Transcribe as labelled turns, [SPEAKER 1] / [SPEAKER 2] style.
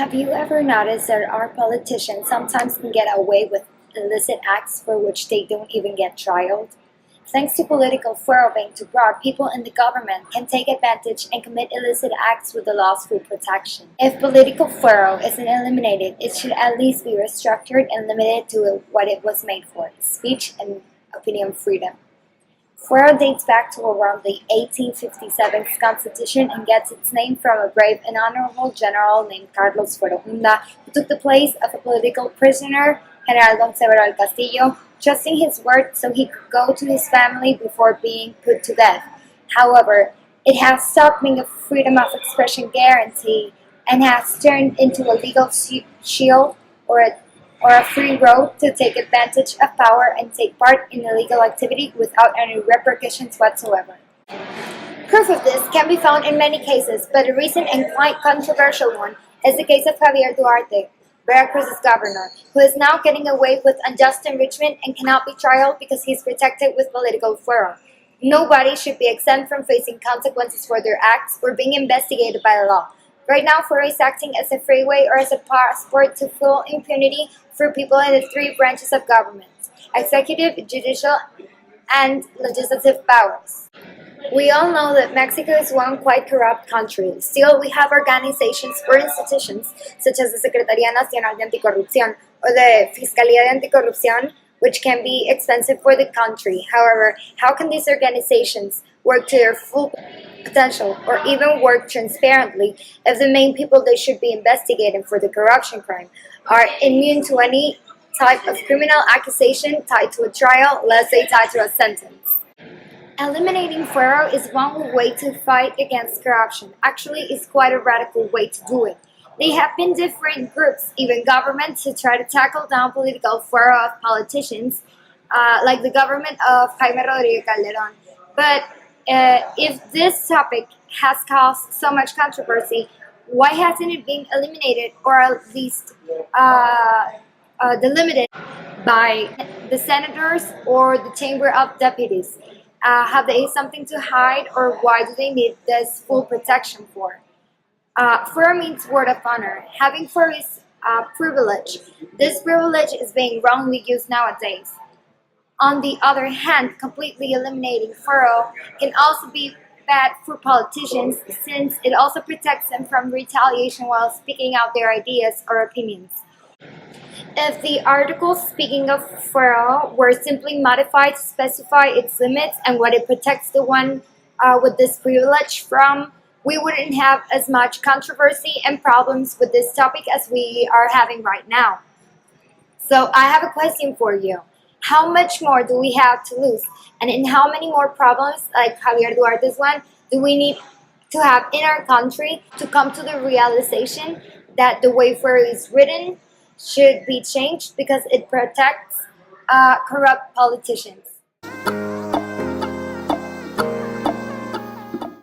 [SPEAKER 1] Have you ever noticed that our politicians sometimes can get away with illicit acts for which they don't even get trialed? Thanks to political fuero being too broad, people in the government can take advantage and commit illicit acts with the law's full protection. If political fuero isn't eliminated, it should at least be restructured and limited to what it was made for: speech and opinion freedom. Fuero dates back to around the 1857 Constitution and gets its name from a brave and honorable general named Carlos Fuero, who took the place of a political prisoner, General Don Severo del Castillo, trusting his word so he could go to his family before being put to death. However, it has stopped being a freedom of expression guarantee and has turned into a legal shield or a free road to take advantage of power and take part in illegal activity without any repercussions whatsoever. Proof of this can be found in many cases, but a recent and quite controversial one is the case of Javier Duarte, Veracruz's governor, who is now getting away with unjust enrichment and cannot be tried because he is protected with political fuero. Nobody should be exempt from facing consequences for their acts or being investigated by the law. Right now, fuero is acting as a freeway or as a passport to full impunity for people in the three branches of government: executive, judicial, and legislative powers. We all know that Mexico is one quite corrupt country. Still, we have organizations or institutions such as the Secretaría Nacional de Anticorrupción or the Fiscalía de Anticorrupción, which can be expensive for the country. However, how can these organizations work to their full potential or even work transparently if the main people they should be investigating for the corruption crime are immune to any type of criminal accusation tied to a trial, let's say tied to a sentence? Eliminating fuero is one way to fight against corruption. Actually, it's quite a radical way to do it. There have been different groups, even governments, to try to tackle down political fuero of politicians, like the government of Jaime Rodríguez Calderón. But if this topic has caused so much controversy, why hasn't it been eliminated or at least delimited by the senators or the Chamber of Deputies? Have they something to hide, or why do they need this full protection for? Fuero means word of honor. Having fuero is a privilege. This privilege is being wrongly used nowadays. On the other hand, completely eliminating fuero can also be bad for politicians, since it also protects them from retaliation while speaking out their ideas or opinions. If the articles speaking of fuero were simply modified to specify its limits and what it protects the one with this privilege from, we wouldn't have as much controversy and problems with this topic as we are having right now. So I have a question for you. How much more do we have to lose? And in how many more problems, like Javier Duarte's one, do we need to have in our country to come to the realization that the way fuero is written should be changed because it protects corrupt politicians?